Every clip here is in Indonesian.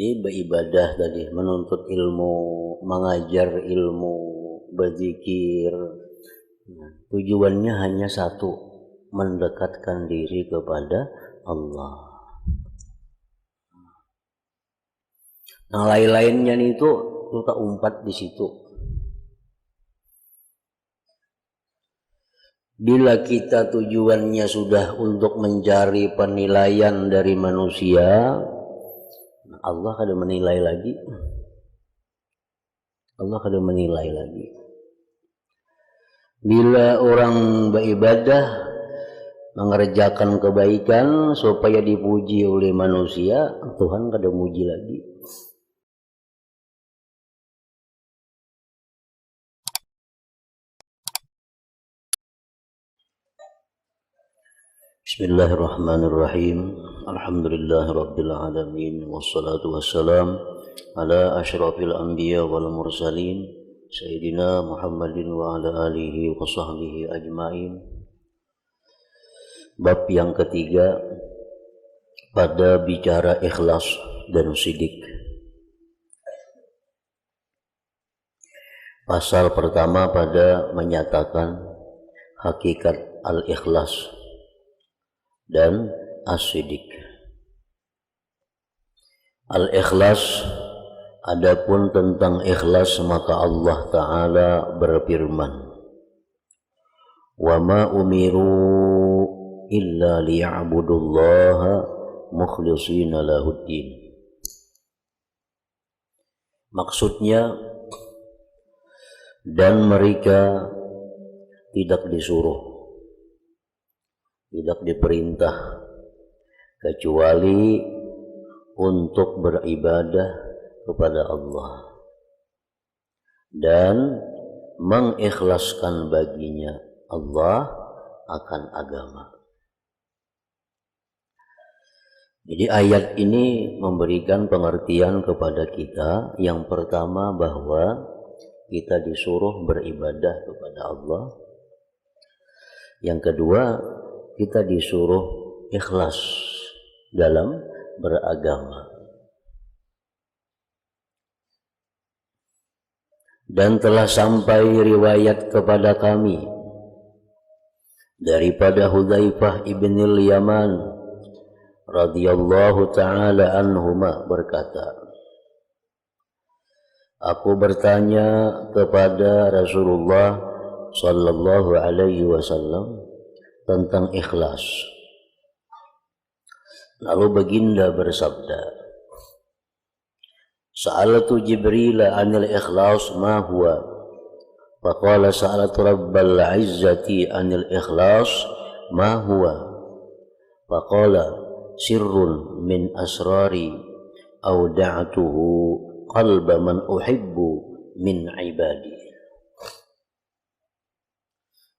Jadi beribadah tadi, menuntut ilmu, mengajar ilmu, berzikir. Tujuannya hanya satu, mendekatkan diri kepada Allah. Nah, lain-lainnya itu kita umpat di situ. Bila kita tujuannya sudah untuk mencari penilaian dari manusia, Allah kada menilai lagi. Allah kada menilai lagi. Bila orang beribadah mengerjakan kebaikan supaya dipuji oleh manusia, Tuhan kada muji lagi. Bismillahirrahmanirrahim. Alhamdulillahirabbil alamin wassalatu wassalam ala asyrafil anbiya wal mursalin sayyidina Muhammadin wa ala alihi wa sahbihi ajmain. Bab yang ketiga pada bicara ikhlas dan sidik. Pasal pertama pada menyatakan hakikat al-ikhlas dan as-sidik. Al-ikhlas, adapun tentang ikhlas maka Allah Ta'ala berfirman, wa ma umiru illa liya'budullaha mukhlishina lahuddin. Maksudnya, dan mereka tidak disuruh, tidak diperintah kecuali untuk beribadah kepada Allah dan mengikhlaskan baginya Allah akan agama. Jadi ayat ini memberikan pengertian kepada kita, yang pertama bahwa kita disuruh beribadah kepada Allah. Yang kedua, kita disuruh ikhlas dalam beragama. Dan telah sampai riwayat kepada kami daripada Hudzaifah ibnil Yaman radhiyallahu ta'ala anhuma berkata, aku bertanya kepada Rasulullah sallallahu alaihi wasallam tentang ikhlas. Lalu baginda bersabda, sa'alatu Jibril anil ikhlas ma huwa, faqala sa'alatu rabbal izzati anil ikhlas ma huwa, faqala sirrun min asrari awda'atuhu qalba man uhibbu min ibadi.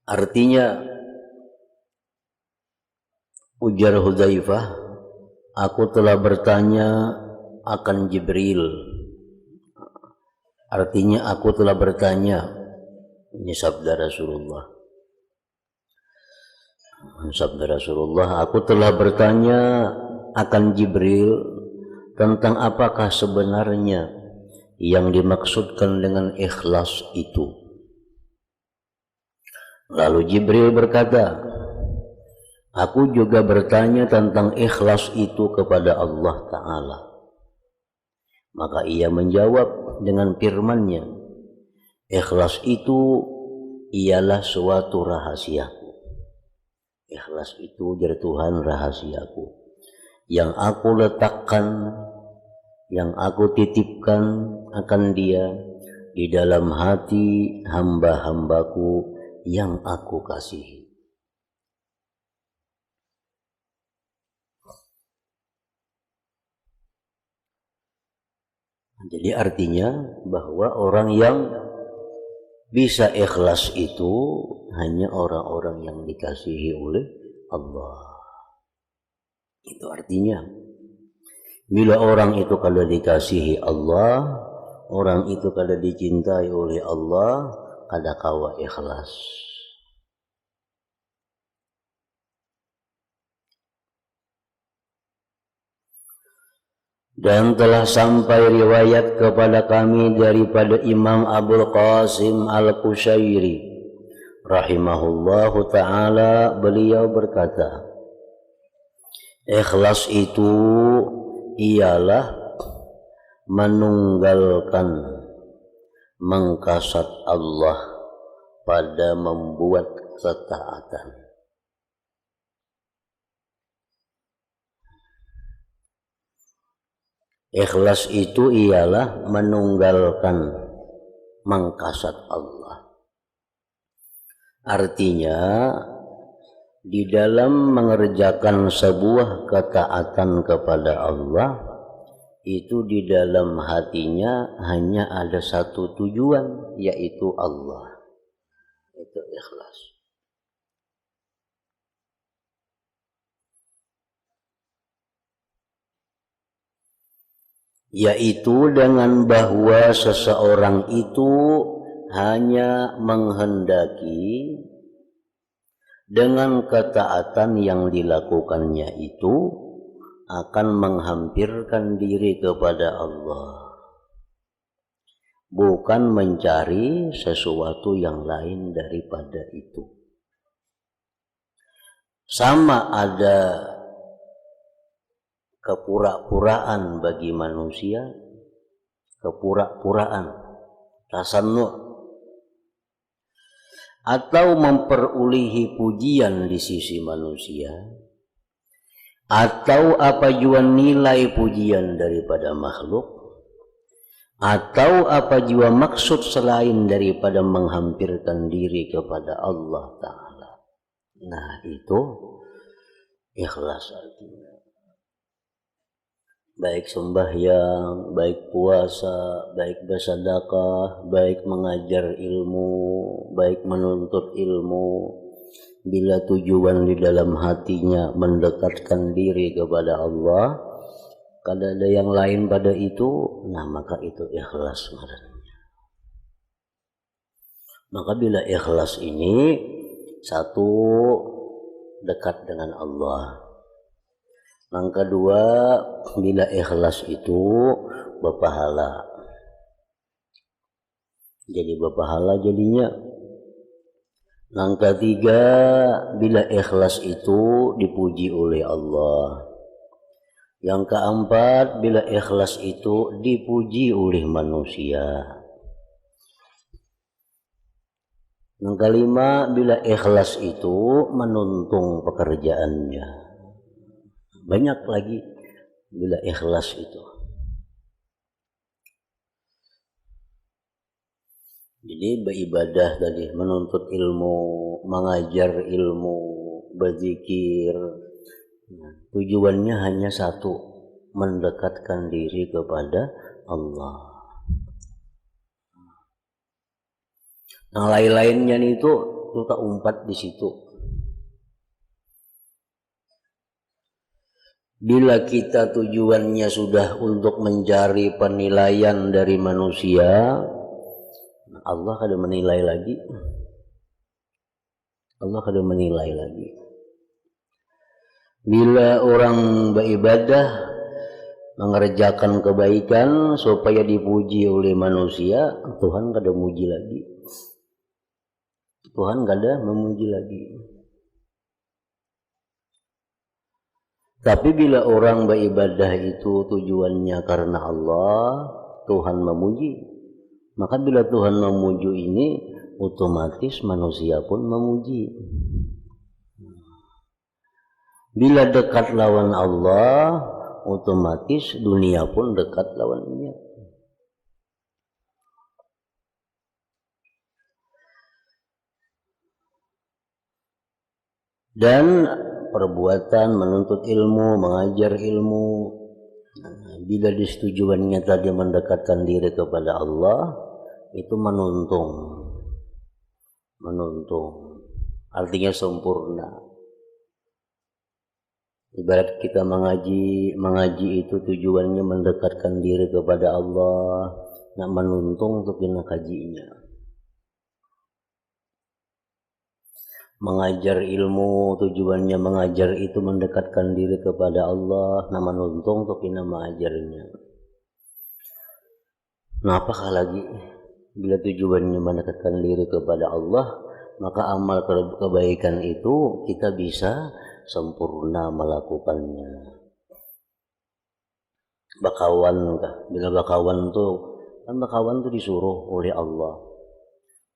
Artinya, ujar Hudzaifah, aku telah bertanya akan Jibril. Artinya aku telah bertanya, ini sabda Rasulullah. Sabda Rasulullah, aku telah bertanya akan Jibril tentang apakah sebenarnya yang dimaksudkan dengan ikhlas itu. Lalu Jibril berkata, aku juga bertanya tentang ikhlas itu kepada Allah Ta'ala. Maka ia menjawab dengan firman-Nya, ikhlas itu ialah suatu rahasiaku. Ikhlas itu dari Tuhan rahasiaku, yang aku letakkan, yang aku titipkan akan Dia di dalam hati hamba-hambaku yang aku kasihi. Jadi artinya bahwa orang yang bisa ikhlas itu hanya orang-orang yang dikasihi oleh Allah. Itu artinya, bila orang itu kalau dikasihi Allah, orang itu kalau dicintai oleh Allah, kada kawa ikhlas. Dan telah sampai riwayat kepada kami daripada Imam Abul Qasim Al-Qushairi rahimahullahu ta'ala, beliau berkata, ikhlas itu ialah menunggalkan mengkasat Allah pada membuat ketaatan. Ikhlas itu ialah menunggalkan mengkasat Allah. Artinya di dalam mengerjakan sebuah ketaatan kepada Allah itu di dalam hatinya hanya ada satu tujuan, yaitu Allah. Itu ikhlas. Yaitu dengan bahwa seseorang itu hanya menghendaki dengan ketaatan yang dilakukannya itu akan menghampirkan diri kepada Allah, bukan mencari sesuatu yang lain daripada itu. Sama ada kepura-puraan bagi manusia, kepura-puraan, tasannu', atau memperolehi pujian di sisi manusia, atau apa jua nilai pujian daripada makhluk, atau apa jua maksud selain daripada menghampirkan diri kepada Allah Ta'ala. Nah, itu ikhlas artinya. Baik sembahyang, baik puasa, baik bersedekah, baik mengajar ilmu, baik menuntut ilmu, bila tujuan di dalam hatinya mendekatkan diri kepada Allah, kada ada yang lain pada itu, nah maka itu ikhlas ngarannya. Maka bila ikhlas ini, satu, dekat dengan Allah. Yang kedua, bila ikhlas itu berpahala. Jadi berpahala jadinya. Yang ketiga, bila ikhlas itu dipuji oleh Allah. Yang keempat, bila ikhlas itu dipuji oleh manusia. Yang kelima, bila ikhlas itu menuntung pekerjaannya. Banyak lagi bila ikhlas itu. Jadi beribadah tadi, menuntut ilmu, mengajar ilmu, berzikir. Tujuannya hanya satu, mendekatkan diri kepada Allah. Yang lain-lainnya itu kita umpat di situ. Bila kita tujuannya sudah untuk mencari penilaian dari manusia, Allah kada menilai lagi. Allah kada menilai lagi. Bila orang beribadah, mengerjakan kebaikan supaya dipuji oleh manusia, Tuhan kada muji lagi. Tuhan kada memuji lagi. Tapi bila orang beribadah itu tujuannya karena Allah, Tuhan memuji. Maka bila Tuhan memuji ini, otomatis manusia pun memuji. Bila dekat lawan Allah, otomatis dunia pun dekat lawannya. Dan perbuatan menuntut ilmu, mengajar ilmu, bila disetujuannya tadi mendekatkan diri kepada Allah, itu menuntung, artinya sempurna. Ibarat kita mengaji itu tujuannya mendekatkan diri kepada Allah, nak menuntung untuk kena kajinya. mengajar ilmu, tujuannya mengajar itu mendekatkan diri kepada Allah, nama nuntung tapi nama ajarnya. Nah, apakah lagi bila tujuannya mendekatkan diri kepada Allah, maka amal kebaikan itu kita bisa sempurna melakukannya. Bakawan kah? Bila bakawan tuh kan bakawan tuh disuruh oleh Allah.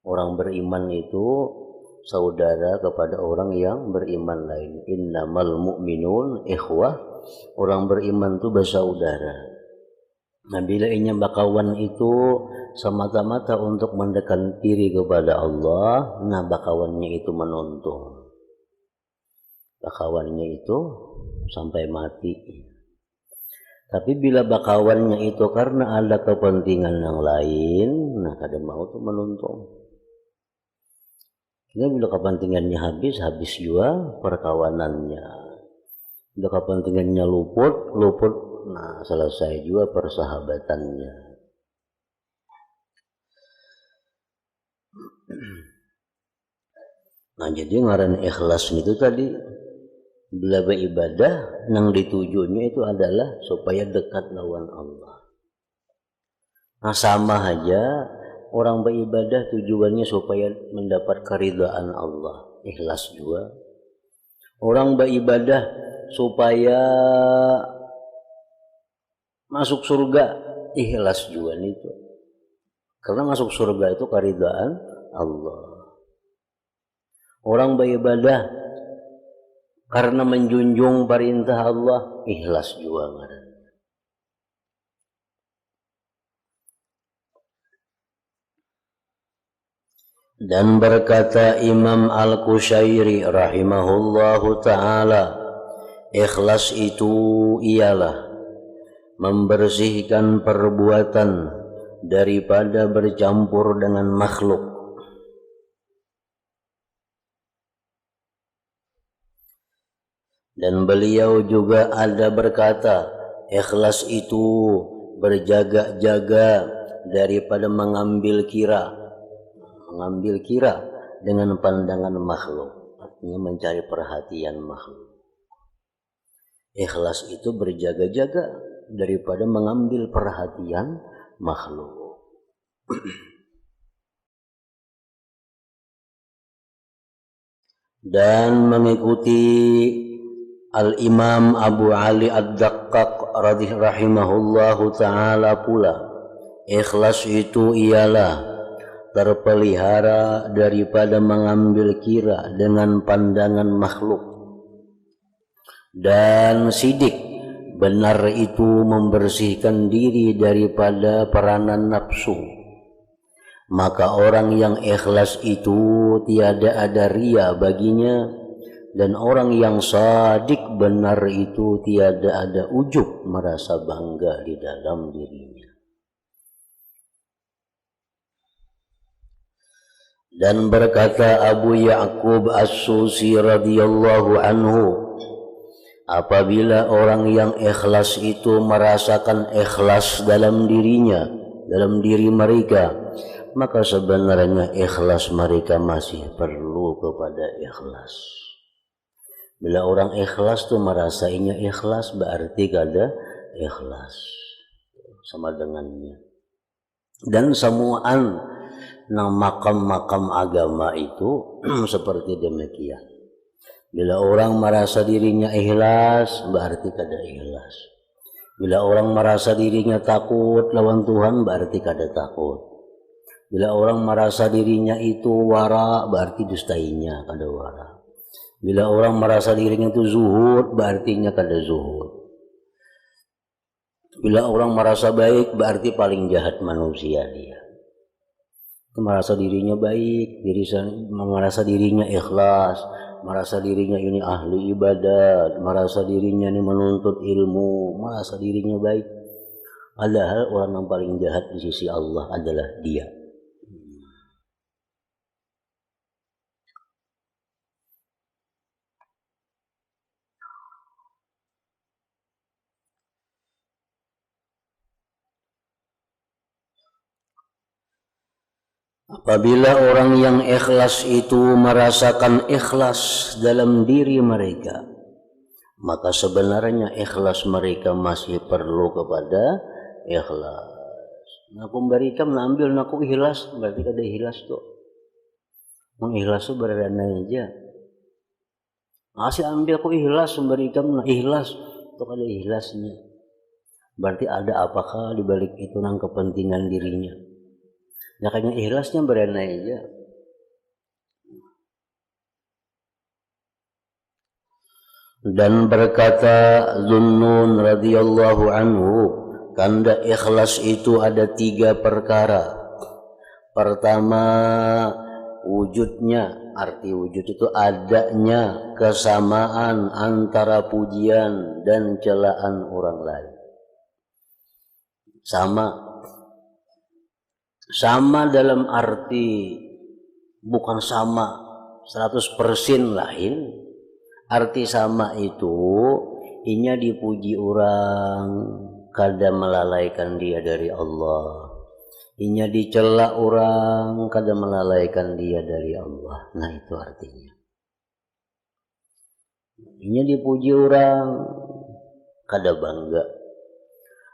Orang beriman itu saudara kepada orang yang beriman lain. Innamal mu'minun ikhwah. Orang beriman itu bersaudara. Nah, bila ingin bakawan itu semata-mata untuk mendekatkan diri kepada Allah, nah bakawannya itu menuntung. Bakawannya itu sampai mati. Tapi bila bakawannya itu karena ada kepentingan yang lain, nah kadang mau tuh menuntung. Jadi bila kepentingannya habis juga perkawanannya. Bila kepentingannya luput, nah selesai juga persahabatannya. Nah jadi ngaran ikhlas itu tadi, bila beribadah yang ditujunya itu adalah supaya dekat lawan Allah. Nah sama aja orang beribadah tujuannya supaya mendapat keridhaan Allah, ikhlas juga. Orang beribadah supaya masuk surga, ikhlas juga itu. Karena masuk surga itu keridhaan Allah. Orang beribadah karena menjunjung perintah Allah, ikhlas juga ngaran. Dan berkata Imam Al-Qushairi rahimahullahu ta'ala, ikhlas itu ialah membersihkan perbuatan daripada bercampur dengan makhluk. Dan beliau juga ada berkata, ikhlas itu berjaga-jaga daripada mengambil kira dengan pandangan makhluk, artinya mencari perhatian makhluk. Ikhlas itu berjaga-jaga daripada mengambil perhatian makhluk. Dan mengikuti Al-Imam Abu Ali Ad-Daqqaq rahimahullahu ta'ala pula, ikhlas itu ialah terpelihara daripada mengambil kira dengan pandangan makhluk. Dan sidik, benar itu membersihkan diri daripada peranan nafsu. Maka orang yang ikhlas itu tiada ada ria baginya. Dan orang yang sadik benar itu tiada ada ujub, merasa bangga di dalam dirinya. Dan berkata Abu Ya'qub As-Susi radhiyallahu anhu, apabila orang yang ikhlas itu merasakan ikhlas dalam dirinya, dalam diri mereka, maka sebenarnya ikhlas mereka masih perlu kepada ikhlas. Bila orang ikhlas tuh merasainya ikhlas, berarti kada ikhlas sama dengannya. Dan semuaan makam-makam agama itu seperti demikian. Bila orang merasa dirinya ikhlas, berarti kada ikhlas. Bila orang merasa dirinya takut lawan Tuhan, berarti kada takut. Bila orang merasa dirinya itu wara, berarti dustainya kada wara. Bila orang merasa dirinya itu zuhud, berartinya kada zuhud. Bila orang merasa baik, berarti paling jahat manusia dia. Merasa dirinya baik, merasa dirinya ikhlas, merasa dirinya ini ahli ibadat, merasa dirinya ini menuntut ilmu, merasa dirinya baik. Padahal orang yang paling jahat di sisi Allah adalah dia. Apabila orang yang ikhlas itu merasakan ikhlas dalam diri mereka, maka sebenarnya ikhlas mereka masih perlu kepada ikhlas. Naku berikan ambil naku ikhlas, berarti ada ikhlas tuh. Mengikhlas tuh berada aja. Masih ambil aku ikhlas memberikan ikhlas, tuh ada ikhlasnya. Berarti ada apakah di balik itu nang kepentingan dirinya. Makanya ikhlasnya berada aja. Dan berkata Zunnun radhiyallahu anhu, tanda ikhlas itu ada 3 perkara. Pertama, wujudnya, arti wujud itu adanya kesamaan antara pujian dan celaan orang lain. Sama dalam arti bukan sama 100% lain. Arti sama itu inya dipuji orang kada melalaikan dia dari Allah. Inya dicela orang kada melalaikan dia dari Allah. Nah itu artinya. Inya dipuji orang kada bangga.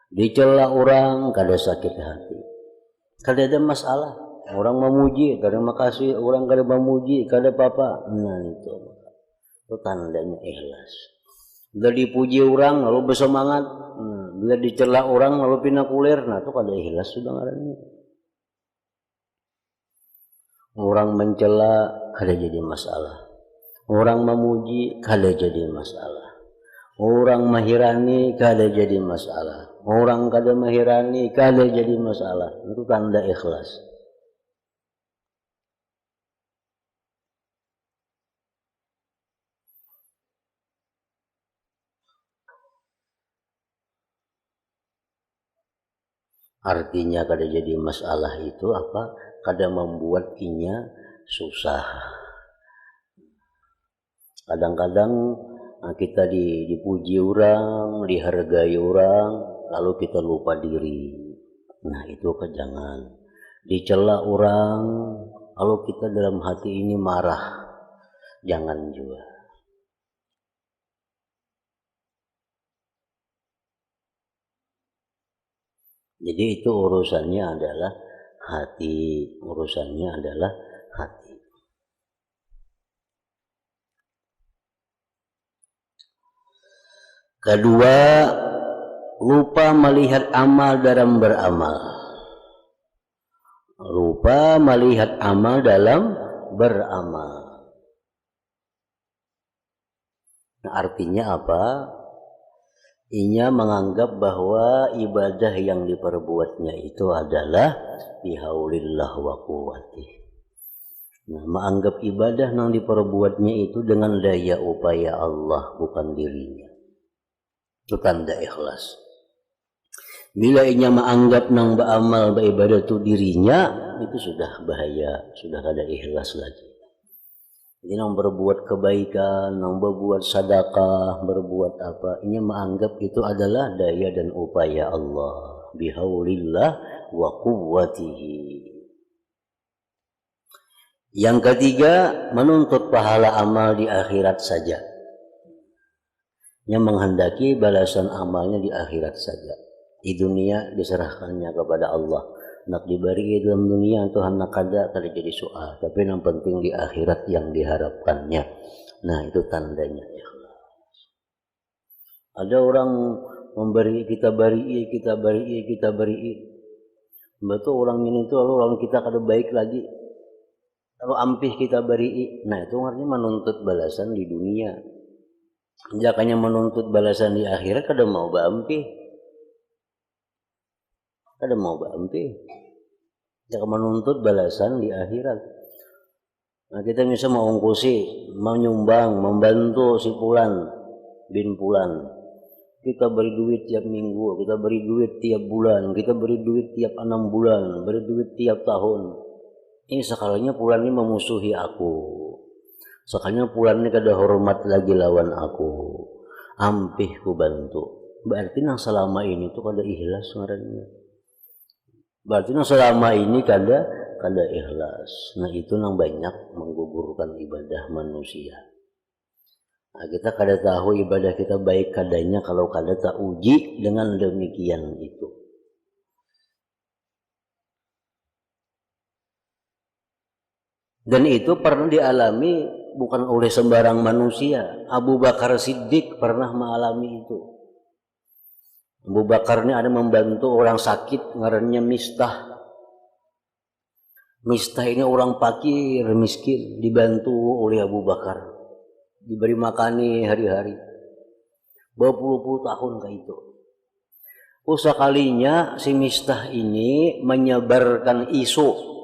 Dicela orang kada sakit hati. Kada ada masalah. Orang memuji, terima kasih. Orang kada memuji, kada apa-apa. Nah itu tandanya ikhlas. Bila dipuji orang lalu bersemangat. Bila dicela orang lalu pinakulir. Nah itu kada ikhlas sudah ngarannya. Orang mencela kada jadi masalah. Orang memuji kada jadi masalah. Orang mahirani kada jadi masalah. Orang kada mahirani kada jadi masalah. Itu tanda ikhlas. Artinya kada jadi masalah itu apa? Kada membuat inya susah. Kadang-kadang kita dipuji orang, dihargai orang, lalu kita lupa diri. Nah itu jangan. Dicela orang, lalu kita dalam hati ini marah. Jangan juga. Jadi itu urusannya adalah hati. Urusannya adalah hati. Kedua, lupa melihat amal dalam beramal. Lupa melihat amal dalam beramal. Nah, artinya apa? Inya menganggap bahwa ibadah yang diperbuatnya itu adalah bihaulillah wa quwwatih. Nah, menganggap ibadah yang diperbuatnya itu dengan daya upaya Allah, bukan dirinya. Itu tanda ikhlas. Bila inya menganggap nang beramal beribadah itu dirinya, itu sudah bahaya, sudah ada ikhlas lagi. Jadi nang berbuat kebaikan, nang berbuat sedekah, berbuat apa, inya menganggap itu adalah daya dan upaya Allah, bihaulillah wa quwwatihi. Yang ketiga, menuntut pahala amal di akhirat saja. Yang menghendaki balasan amalnya di akhirat saja. Di dunia diserahkannya kepada Allah. Nak diberi dalam dunia Tuhan nak kada jadi soal. Tapi yang penting di akhirat yang diharapkannya. Nah itu tandanya ikhlas. Ada orang memberi kita beri. Betul orang ini tuh lalu kita kada baik lagi. Lalu ampih kita beri. Nah itu artinya menuntut balasan di dunia. Jakanya menuntut balasan di akhirat kada mau baampih. Kada mau baampih. Jaka menuntut balasan di akhirat. Nah kita bisa mau ongkosi, mau nyumbang, membantu si Pulan bin Pulan. Kita beri duit tiap minggu, kita beri duit tiap bulan, kita beri duit tiap 6 bulan, beri duit tiap tahun. Ini sekalinya Pulan ini memusuhi aku. Sekalinya Pulan ini kada hormat lagi lawan aku. Ampih ku bantu. Berarti nang selama ini tuh kada ikhlas ngarannya. Berarti nang selama ini kada kada ikhlas. Nah itu yang banyak menggugurkan ibadah manusia. Nah, kita kada tahu ibadah kita baik kadanya kalau kada tak uji dengan demikian itu. Dan itu pernah dialami bukan oleh sembarang manusia. Abu Bakar Siddiq pernah mengalami itu. Abu Bakar ini ada membantu orang sakit, ngarannya Mistah. Mistah ini orang fakir, miskin, dibantu oleh Abu Bakar. Diberi makani hari-hari. Berpuluh-puluh tahun kayak itu. Sekalinya si Mistah ini menyebarkan isu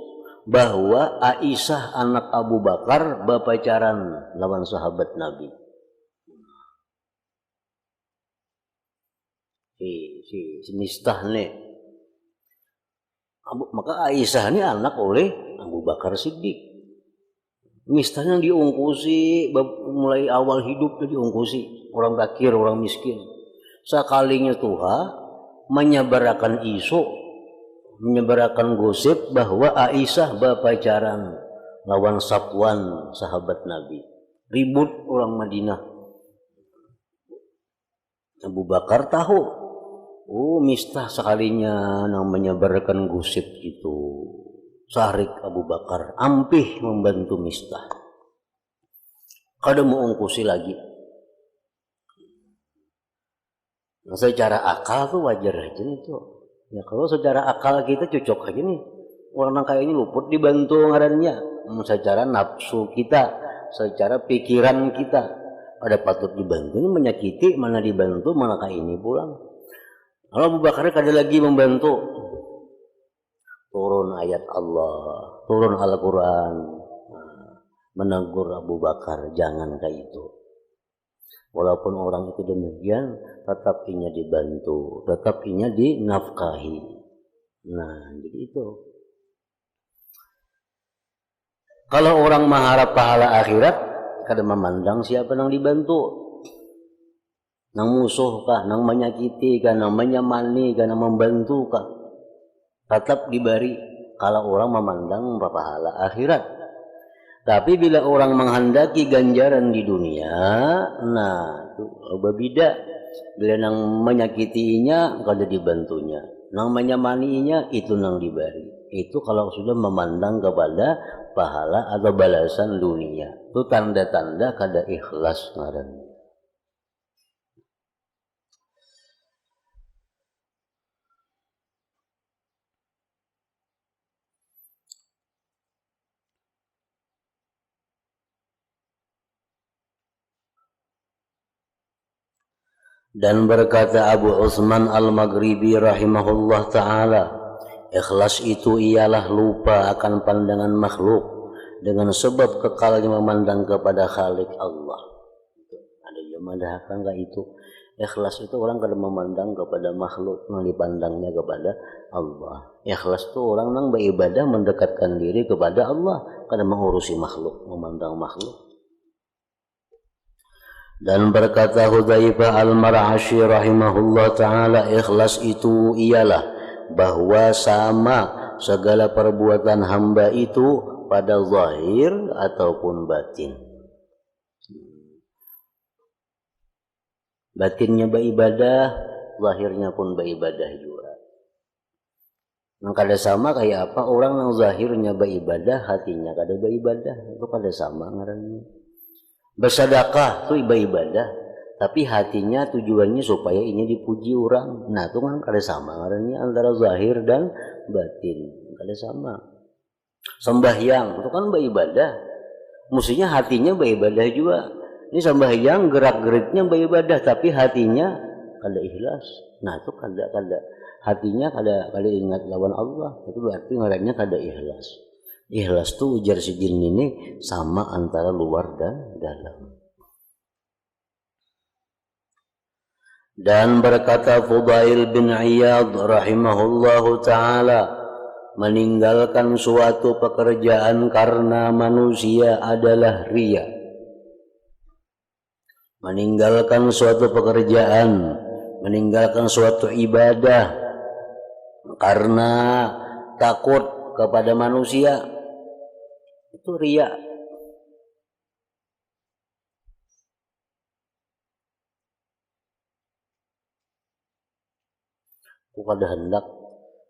bahwa Aisyah anak Abu Bakar berpacaran lawan sahabat Nabi. Si Mistah nih. Maka Aisyah ini anak oleh Abu Bakar Siddiq. Mistah yang diungkusi mulai awal hidup itu diungkusi orang fakir, orang miskin. Sekalinya Tuhan menyebarkan isu, menyebarkan gosip bahwa Aisyah berpacaran lawan Safwan sahabat Nabi. Ribut orang Madinah. Abu Bakar tahu. Mistah sekalinya yang menyebarkan gosip itu. Sarik Abu Bakar ampih membantu Mistah. Kada mau ungkusi lagi. Nah, secara akal tuh wajar aja nih tuh. Ya kalau secara akal kita cocok aja nih. Orang kayak ini luput dibantu ngarannya. Secara nafsu kita, secara pikiran kita. Ada patut dibantu ini menyakiti, mana dibantu, mana kayak ini pulang. Kalau Abu Bakar kada lagi membantu. Turun ayat Allah, turun Al-Quran. Menegur Abu Bakar, jangan kayak itu. Walaupun orang itu demikian, tetap inya dibantu, tetap inya dinafkahi. Nah, jadi itu. Kalau orang mengharap pahala akhirat, kada memandang siapa yang dibantu. Nang musuh kah, nang menyakiti kah, nang menyemani kah, nang membantu kah. Tetap diberi kalau orang memandang pahala akhirat. Tapi bila orang menghendaki ganjaran di dunia, nah itu berbeda. Bila nang menyakitinya, kada dibantunya. Nang menyemaninya, itu nang diberi. Itu kalau sudah memandang kepada pahala atau balasan dunia. Itu tanda-tanda kada ikhlas ngarannya. Dan berkata Abu Utsman Al-Maghribi rahimahullah ta'ala, ikhlas itu ialah lupa akan pandangan makhluk dengan sebab kekalnya memandang kepada Khalik Allah. Ada yang mendahkan enggak itu? Ikhlas itu orang kada memandang kepada makhluk, yang dipandangnya kepada Allah. Ikhlas itu orang yang beribadah mendekatkan diri kepada Allah, kada mengurusi makhluk, memandang makhluk. Dan berkata Hudzaifah Al-Mar'ashi rahimahullah ta'ala, ikhlas itu ialah bahwa sama segala perbuatan hamba itu pada zahir ataupun batin. Batinnya beribadah, zahirnya pun beribadah juga. Yang kada sama kayak apa orang yang zahirnya beribadah, hatinya kada beribadah, itu kada sama ngarannya. Bersedekah itu ibadah, tapi hatinya tujuannya supaya ini dipuji orang. Nah itu kan kada sama ngarannya antara zahir dan batin, kada sama. Sembahyang itu kan beribadah, mestinya hatinya beribadah juga. Ini sembahyang gerak-geriknya beribadah, tapi hatinya kada ikhlas. Nah itu kada hatinya kada ingat lawan Allah, itu berarti ngarannya kada ikhlas. Ikhlas itu ujar si jin ini sama antara luar dan dalam. Dan berkata Fudail bin Iyad rahimahullahu ta'ala, meninggalkan suatu pekerjaan karena manusia adalah riya. Meninggalkan suatu pekerjaan, meninggalkan suatu ibadah karena takut kepada manusia, itu riya. Aku kada hendak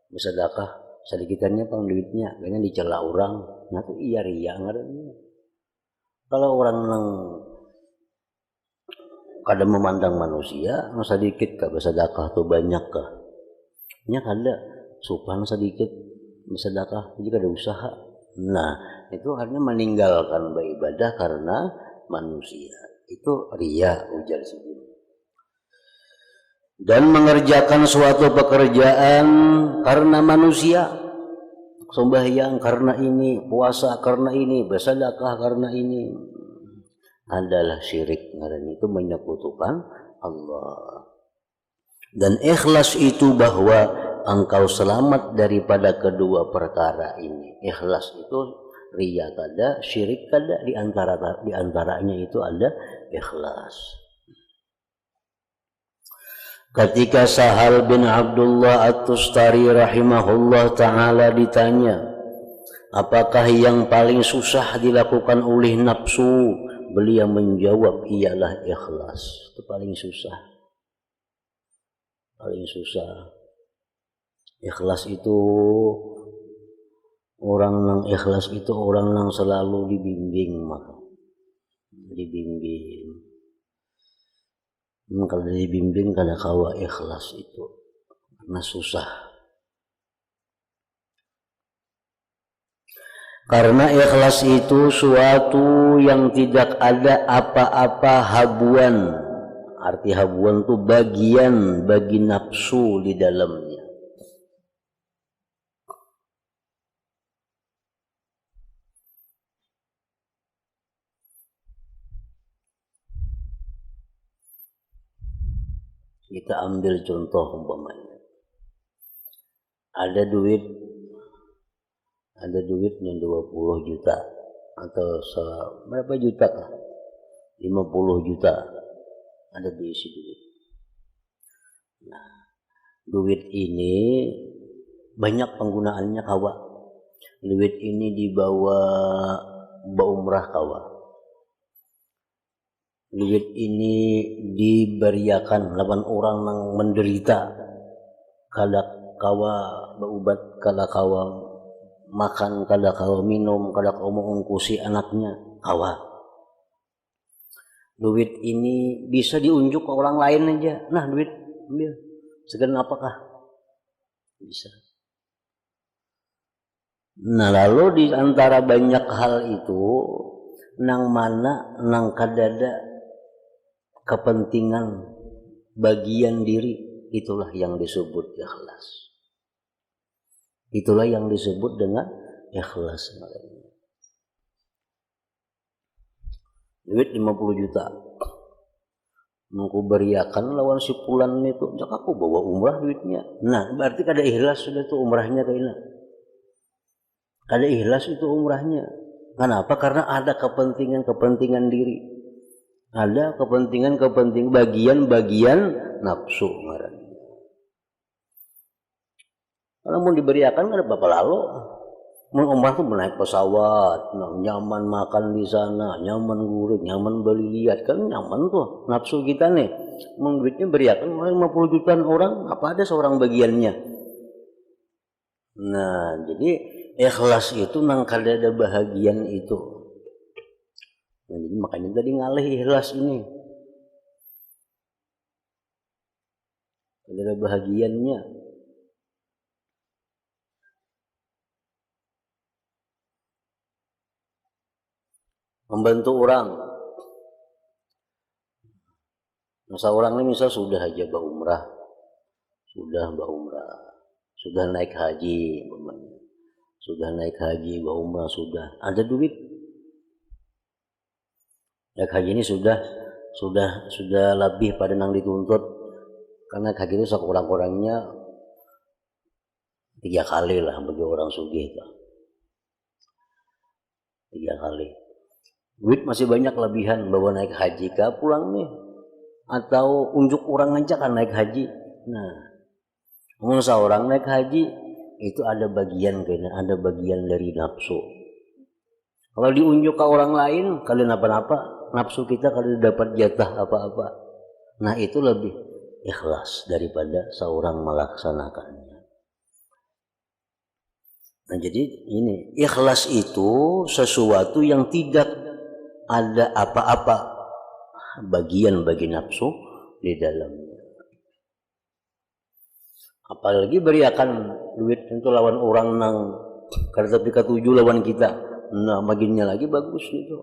bersedekah sedikitannya pang duitnya, kayaknya dicela orang, nah itu iya riya ngarannya. Kalau orang nang kada memandang manusia, nu sedikit kah bersedekah tuh banyak kah? Nya kada, supan sedikit bersedekah jadi kada usaha. Nah, itu artinya meninggalkan beribadah karena manusia. Itu riya ujar sini. Dan mengerjakan suatu pekerjaan karena manusia, sembahyang karena ini, puasa karena ini, bersedekah karena ini, adalah syirik. Karena itu menyekutukan Allah. Dan ikhlas itu bahwa engkau selamat daripada kedua perkara ini. Ikhlas itu riya kada, syirik kada, di antaranya itu ada ikhlas. Ketika Sahal bin Abdullah At-Tustari rahimahullah ta'ala ditanya, apakah yang paling susah dilakukan oleh nafsu? Beliau menjawab, ialah ikhlas. Itu paling susah. Paling susah. Ikhlas itu orang yang selalu dibimbing, maka dibimbing. Kalau dibimbing kada kawa ikhlas itu karena susah. Karena ikhlas itu suatu yang tidak ada apa-apa habuan. Arti habuan itu bagian bagi nafsu di dalamnya. Kita ambil contoh umpamanya. Ada duitnya 20 juta atau berapa juta kah? 50 juta. Ada diisi duit. Nah, duit ini banyak penggunaannya kawa. Duit ini dibawa umrah kawa. Duit ini diberiakan lawan orang yang menderita, kada kawa berubat, kada kawa makan, kada kawa minum, kada kawa mengungkusi anaknya, kawa. Duit ini bisa diunjuk ke orang lain aja. Nah, duit ambil. Segan apakah? Bisa. Nah, lalu di antara banyak hal itu, nang mana nang kadada kepentingan bagian diri, itulah yang disebut ikhlas. Itulah yang disebut dengan ikhlas. Duit 50 juta. Aku beriakan lawan si pulan itu, jak aku bawa umrah duitnya. Nah, berarti kada ikhlas sudah itu umrahnya kayaknya. Kada ikhlas itu umrahnya. Kenapa? Karena ada kepentingan diri. Ada kepentingan bagian-bagian nafsu ngarannya. Kalau mau diberiakan kan apa lalu? Mau umrah tuh naik pesawat, nyaman makan di sana, nyaman gurih, nyaman beli lihat, kan nyaman tuh nafsu kita nih. Mau duitnya beriakan 50 jutaan orang, apa ada seorang bagiannya? Nah, jadi ikhlas itu nang kada ada bahagian itu. Nah, jadi makanya tadi ngalih ikhlas ini. Ada bahagiannya. Membantu orang. Masa orang ini misal sudah aja berumrah. Sudah naik haji, sudah naik haji, berumrah, sudah ada duit. Naik haji ini sudah lebih pada nang dituntut, karena haji itu sekurang-kurangnya 3 kali lah bagi orang sugih itu. 3 kali. Duit masih banyak lebihan, bawa naik haji kah pulang nih, atau unjuk orang aja kan naik haji. Nah, seorang naik haji itu ada bagian dari nafsu. Kalau diunjuk ke orang lain, kalian apa-apa, nafsu kita kalau dapat jatah apa-apa. Nah itu lebih ikhlas daripada seorang melaksanakannya. Nah jadi ini, ikhlas itu sesuatu yang tidak ada apa-apa bagian bagi nafsu di dalamnya. Apalagi beriakan duit itu lawan orang nang karena tapi ketujuh lawan kita. Nah makinnya lagi bagus gitu.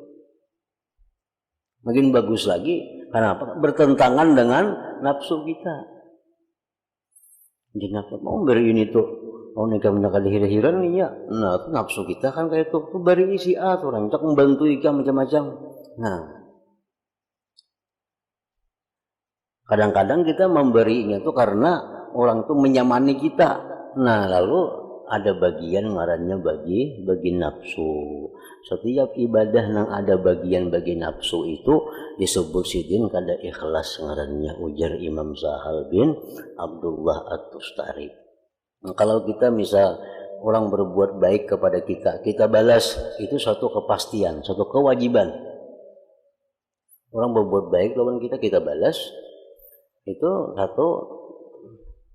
Makin bagus lagi karena apa? Bertentangan dengan nafsu kita. Jadi nafsu mau beri ini tuh, mau nikah menakal hira-hiran nih ya. Nah itu nafsu kita kan kayak tuh beri isi orang tak membantu ikan macam-macam. Nah kadang-kadang kita memberinya tuh karena orang tuh menyamani kita. Nah lalu ada bagian ngarannya bagi nafsu. Setiap ibadah yang ada bagian bagi nafsu itu disebut sidin kada ikhlas ngarannya, ujar Imam Sahal bin Abdullah At-Tustari. Nah, kalau kita misal orang berbuat baik kepada kita balas, itu suatu kepastian, suatu kewajiban. Orang berbuat baik lawan kita balas, itu satu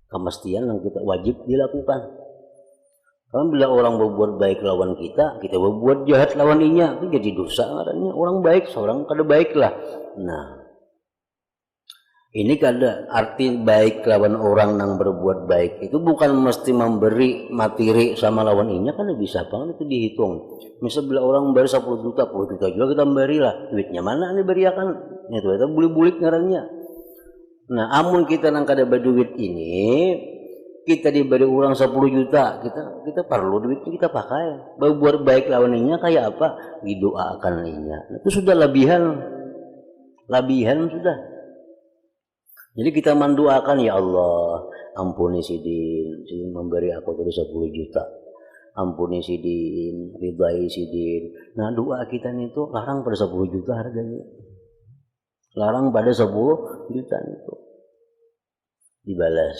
kemestian yang kita wajib dilakukan. Kalau bila orang berbuat baik lawan kita berbuat jahat lawan inya, itu jadi dosa ngarannya. Orang baik, seorang kada baik lah. Nah, ini kada arti baik lawan orang yang berbuat baik itu bukan mesti memberi materi sama lawan inya, kan bisa banget itu dihitung. Misal bila orang memberi 10 juta juga kita berilah, duitnya mana ini beriakan? Itu bulik-bulik ngarannya. Nah, amun kita nang kada berduit ini, kita diberi orang 10 juta, kita perlu duit kita pakai. Berbuat baik lawannya kayak apa? Didoakan inya. Itu sudah labihan sudah. Jadi kita mendoakan, ya Allah, ampuni Sidin memberi aku tadi 10 juta. Ampuni Sidin, ridai Sidin. Nah, doa kita itu larang pada 10 juta harganya. Larang pada 10 juta itu dibalas.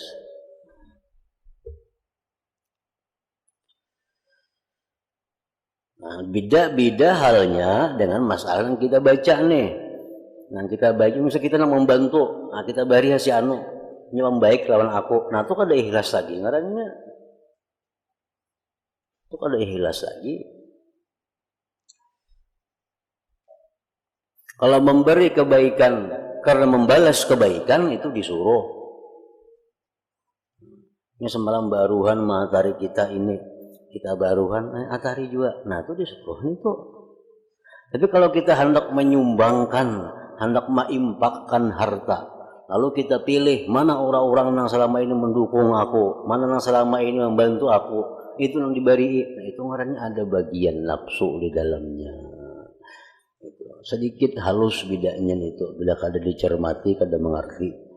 Nah, beda halnya dengan masalah yang kita baca nih. Nah, kita baca misalnya kita nak membantu, nah kita bari si anu, ini membaik lawan aku. Nah, itu kada ikhlas lagi ngarannya. Itu kada ikhlas lagi. Kalau memberi kebaikan karena membalas kebaikan itu disuruh. Ini semalam baruhan matahari kita ini. Kita baruhan atari juga. Nah itu disuruh itu. Tapi kalau kita hendak menyumbangkan, hendak mengimpakkan harta, lalu kita pilih mana orang-orang yang selama ini mendukung aku, mana yang selama ini membantu aku, itu yang diberi. Nah itu ngarannya ada bagian nafsu di dalamnya. Itu. Sedikit halus bedanya itu, bila kada dicermati, kada mengerti.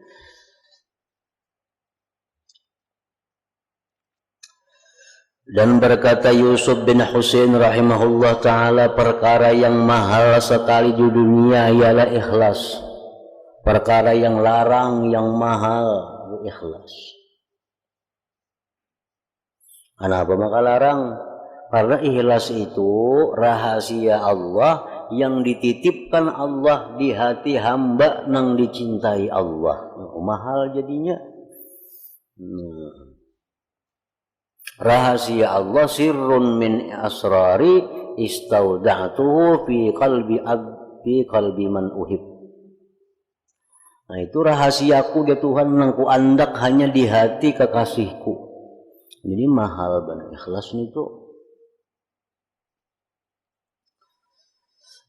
Dan berkata Yusuf bin Husain rahimahullah ta'ala, perkara yang mahal sekali di dunia ialah ikhlas. Perkara yang larang, yang mahal, ikhlas. Kenapa maka larang? Karena ikhlas itu rahasia Allah yang dititipkan Allah di hati hamba yang dicintai Allah. Mahal jadinya. Rahasia Allah, sirrun min asrari istauda'tuhu fi qalbi man uhib. Nah itu rahasiaku dia Tuhan yang ku andak hanya di hati kekasihku. Jadi mahal banget ikhlas itu.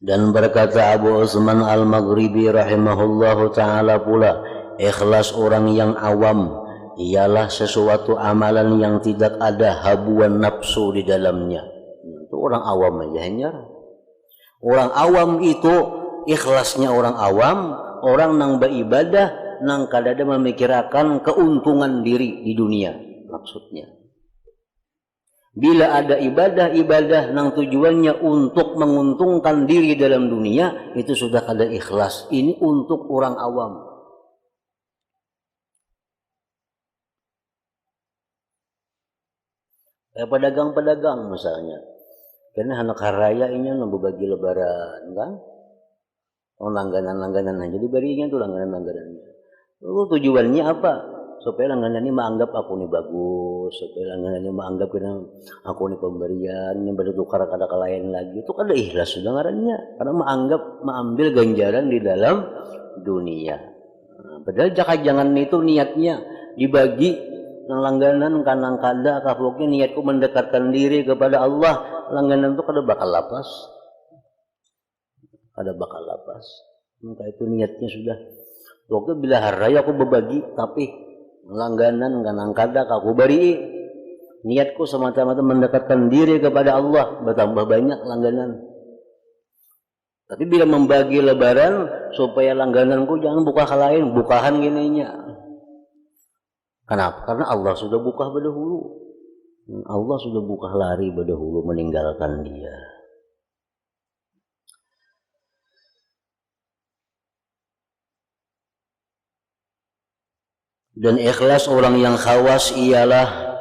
Dan berkata Abu Utsman Al-Maghribi rahimahullahu ta'ala pula, ikhlas orang yang awam ialah sesuatu amalan yang tidak ada habuan nafsu di dalamnya. Itu orang awam aja hanya. Orang awam itu ikhlasnya orang awam, orang nang beribadah nang kadada memikirkan keuntungan diri di dunia maksudnya. Bila ada ibadah nang tujuannya untuk menguntungkan diri dalam dunia, itu sudah kada ikhlas. Ini untuk orang awam. Kayak pedagang-pedagang misalnya. Karena anak haraya ini nunggu bagi lebaran kan. Oh langganan-langganan aja diberinya tuh langganan-langganannya. Lalu tujuannya apa? Supaya langganan ini menganggap aku nih bagus, supaya langganan ini menganggap karena aku nih pemberian, yang bertukar kata lain lagi. Itu kan ada ikhlas sudah ngarannya. Karena mengambil ganjaran di dalam dunia. Nah, padahal jangan itu niatnya dibagi langganan kanang kada kapoknya niatku mendekatkan diri kepada Allah, langganan itu kada bakal lapas, maka itu niatnya sudah pokoknya bila hari aku berbagi tapi langganan kanang kada aku beri niatku semata-mata mendekatkan diri kepada Allah, bertambah banyak langganan. Tapi bila membagi lebaran supaya langgananku jangan buka hal lain, bukahan gininya. Kenapa? Karena Allah sudah buka berdahulu. Allah sudah buka lari berdahulu meninggalkan dia. Dan ikhlas orang yang khawas ialah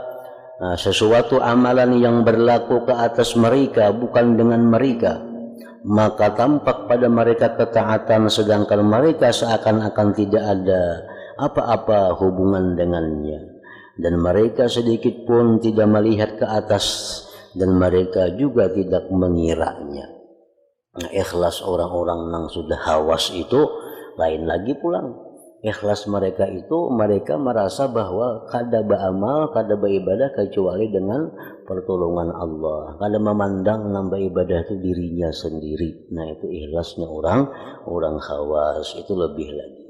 sesuatu amalan yang berlaku ke atas mereka bukan dengan mereka. Maka tampak pada mereka ketaatan sedangkan mereka seakan-akan tidak ada apa-apa hubungan dengannya, dan mereka sedikit pun tidak melihat ke atas dan mereka juga tidak mengiranya. Nah, ikhlas orang-orang yang sudah hawas itu lain lagi pulang. Ikhlas mereka itu mereka merasa bahwa kada beramal, kada beribadah kecuali dengan pertolongan Allah. Kada memandang nambah ibadah itu dirinya sendiri. Nah itu ikhlasnya orang khawas itu lebih lagi.